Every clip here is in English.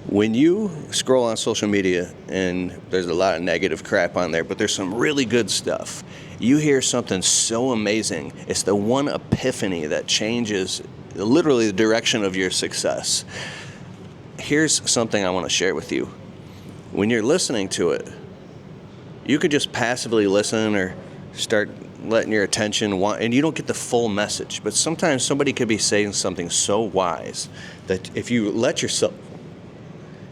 When you scroll on social media, and there's a lot of negative crap on there, but there's some really good stuff. You hear something so amazing. It's the one epiphany that changes literally the direction of your success. Here's something I want to share with you. When you're listening to it, you could just passively listen or start letting your attention and you don't get the full message. But sometimes somebody could be saying something so wise that if you let yourself,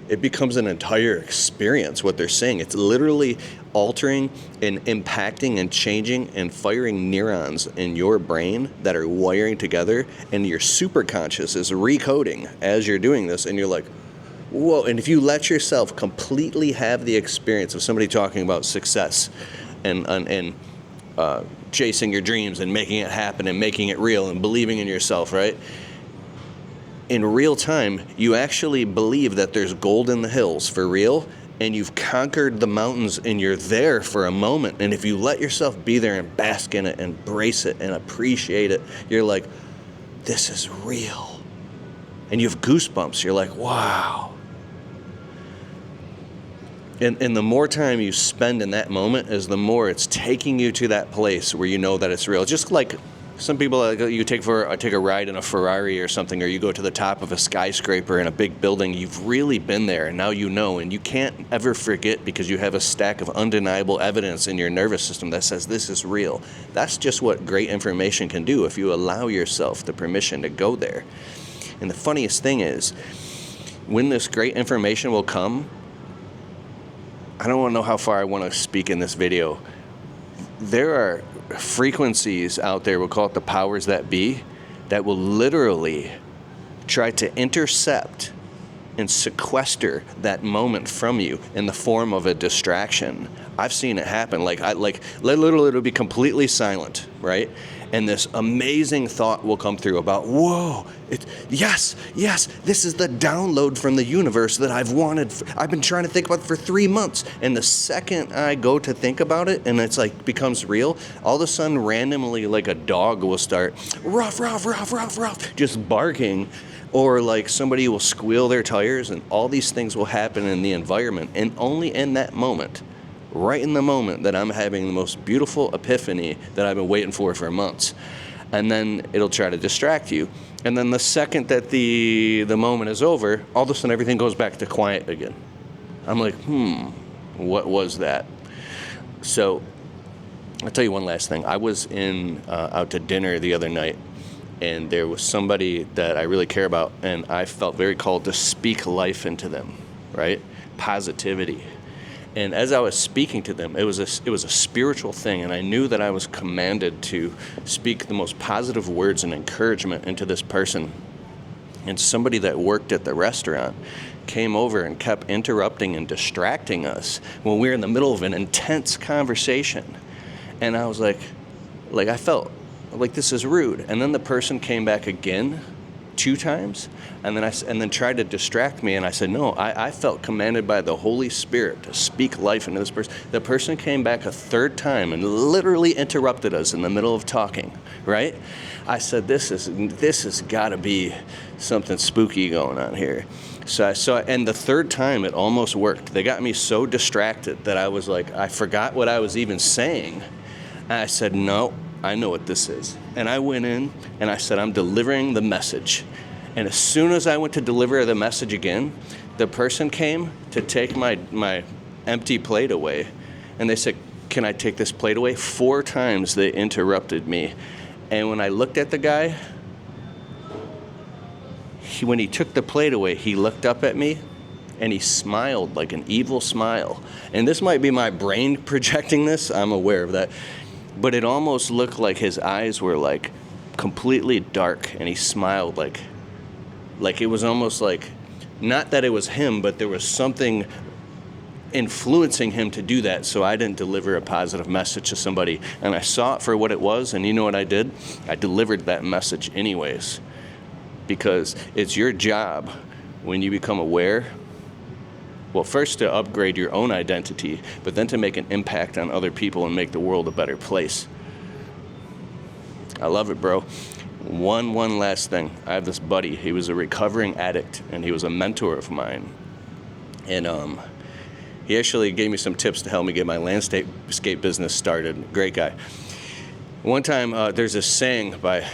it becomes an entire experience what they're saying. It's literally altering and impacting and changing and firing neurons in your brain that are wiring together, and your superconscious is recoding as you're doing this, and you're like, whoa. And if you let yourself completely have the experience of somebody talking about success and chasing your dreams and making it happen and making it real and believing in yourself, right? In real time, you actually believe that there's gold in the hills for real, and you've conquered the mountains, and you're there for a moment. And if you let yourself be there and bask in it, embrace it, and appreciate it, you're like, this is real. And you have goosebumps. You're like, wow. And the more time you spend in that moment is the more it's taking you to that place where you know that it's real. Just like some people, you take a ride in a Ferrari or something, or you go to the top of a skyscraper in a big building. You've really been there, and now you know, and you can't ever forget because you have a stack of undeniable evidence in your nervous system that says this is real. That's just what great information can do if you allow yourself the permission to go there. And the funniest thing is, when this great information will come, I don't want to know how far I want to speak in this video. There are frequencies out there, we'll call it the powers that be, that will literally try to intercept and sequester that moment from you in the form of a distraction. I've seen it happen. Literally it'll be completely silent, right? And this amazing thought will come through about, whoa, yes, this is the download from the universe that I've been trying to think about for 3 months. And the second I go to think about it, and it's like becomes real, all of a sudden randomly like a dog will start ruff, just barking, or like somebody will squeal their tires, and all these things will happen in the environment. And only in that moment, right in the moment that I'm having the most beautiful epiphany that I've been waiting for months. And then it'll try to distract you. And then the second that the moment is over, all of a sudden everything goes back to quiet again. I'm like, what was that? So I'll tell you one last thing. I was out to dinner the other night, and there was somebody that I really care about, and I felt very called to speak life into them, right? Positivity. And as I was speaking to them, it was a spiritual thing, and I knew that I was commanded to speak the most positive words and encouragement into this person. And somebody that worked at the restaurant came over and kept interrupting and distracting us when we were in the middle of an intense conversation. And I was like I felt like this is rude. And then the person came back again 2 times, and then tried to distract me, and I said, no, I felt commanded by the Holy Spirit to speak life into this person. The person came back a 3rd time and literally interrupted us in the middle of talking, right? I said, this has got to be something spooky going on here. So and the 3rd time it almost worked. They got me so distracted that I was like, I forgot what I was even saying. And I said, no, I know what this is. And I went in and I said, I'm delivering the message. And as soon as I went to deliver the message again, the person came to take my empty plate away. And they said, can I take this plate away? 4 times they interrupted me. And when I looked at the guy, when he took the plate away, he looked up at me and he smiled like an evil smile. And this might be my brain projecting this, I'm aware of that. But it almost looked like his eyes were like completely dark, and he smiled like it was almost like, not that it was him, but there was something influencing him to do that, so I didn't deliver a positive message to somebody. And I saw it for what it was, and you know what I did? I delivered that message anyways, because it's your job when you become aware. Well, first to upgrade your own identity, but then to make an impact on other people and make the world a better place. I love it, bro. One last thing. I have this buddy. He was a recovering addict, and he was a mentor of mine. And he actually gave me some tips to help me get my landscape business started. Great guy. One time, there's a saying by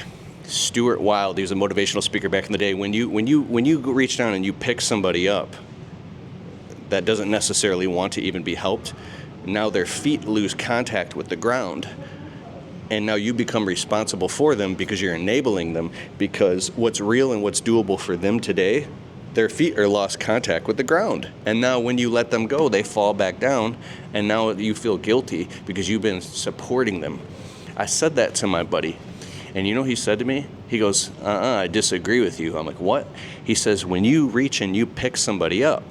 Stuart Wilde. He was a motivational speaker back in the day. When you reach down and you pick somebody up that doesn't necessarily want to even be helped, now their feet lose contact with the ground, and now you become responsible for them because you're enabling them. Because what's real and what's doable for them today, their feet are lost contact with the ground. And now when you let them go, they fall back down, and now you feel guilty because you've been supporting them. I said that to my buddy, and you know what he said to me? He goes, I disagree with you. I'm like, what? He says, when you reach and you pick somebody up,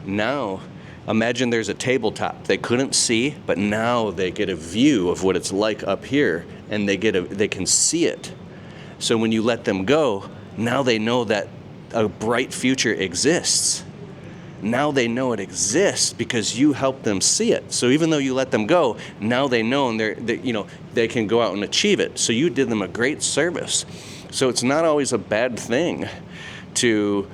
now imagine there's a tabletop they couldn't see, but now they get a view of what it's like up here, and they can see it. So when you let them go, now they know that a bright future exists. Now they know it exists because you help them see it. So even though you let them go, now they know, and they can go out and achieve it. So you did them a great service. So it's not always a bad thing to.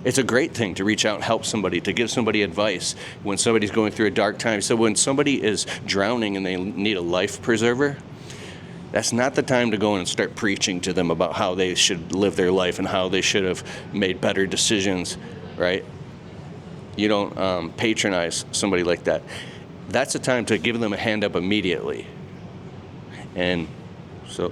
It's a great thing to reach out and help somebody, to give somebody advice when somebody's going through a dark time. So when somebody is drowning and they need a life preserver, that's not the time to go and start preaching to them about how they should live their life and how they should have made better decisions, right? You don't patronize somebody like that. That's the time to give them a hand up immediately. And so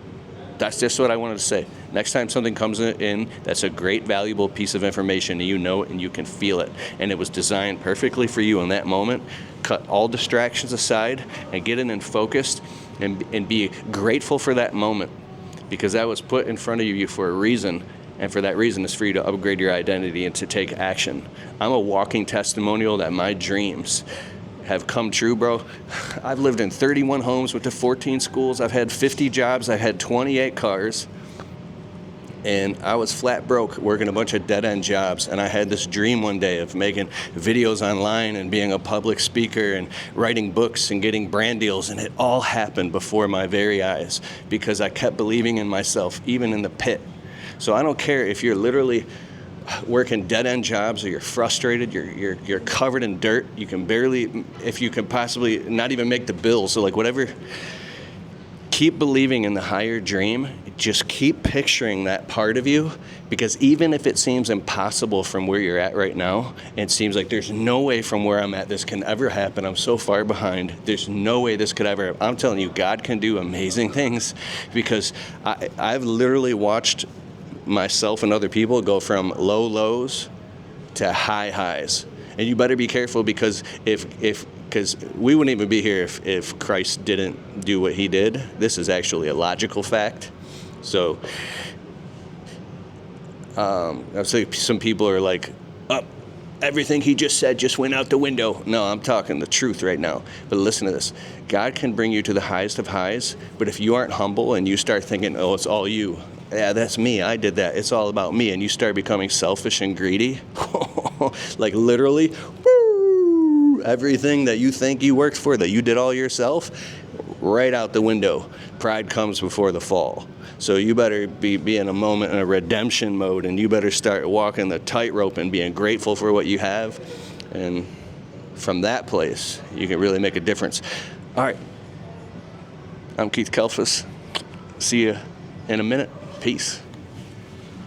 that's just what I wanted to say. Next time something comes in that's a great, valuable piece of information, and you know it and you can feel it, and it was designed perfectly for you in that moment, cut all distractions aside and get in and focused and be grateful for that moment, because that was put in front of you for a reason, and for that reason is for you to upgrade your identity and to take action. I'm a walking testimonial that my dreams have come true, bro. I've lived in 31 homes, went to 14 schools, I've had 50 jobs, I've had 28 cars, and I was flat broke working a bunch of dead-end jobs, and I had this dream one day of making videos online and being a public speaker and writing books and getting brand deals, and it all happened before my very eyes because I kept believing in myself, even in the pit. So I don't care if you're literally working dead-end jobs or you're frustrated, you're covered in dirt, you can barely, if you can possibly not even make the bills, so like whatever. Keep believing in the higher dream. Just keep picturing that part of you, because even if it seems impossible from where you're at right now, it seems like there's no way from where I'm at this can ever happen, I'm so far behind, there's no way this could ever happen. I'm telling you, God can do amazing things, because I've literally watched myself and other people go from low lows to high highs. And you better be careful, because because we wouldn't even be here if Christ didn't do what he did. This is actually a logical fact. So I'd say some people are like, oh, everything he just said just went out the window. No, I'm talking the truth right now. But listen to this. God can bring you to the highest of highs, but if you aren't humble and you start thinking, oh, it's all you. Yeah, that's me. I did that. It's all about me. And you start becoming selfish and greedy. Like literally, woo, everything that you think you worked for, that you did all yourself, right out the window. Pride comes before the fall. So you better be in a moment in a redemption mode, and you better start walking the tightrope and being grateful for what you have. And from that place, you can really make a difference. All right. I'm Keith Kalfas. See you in a minute. Peace.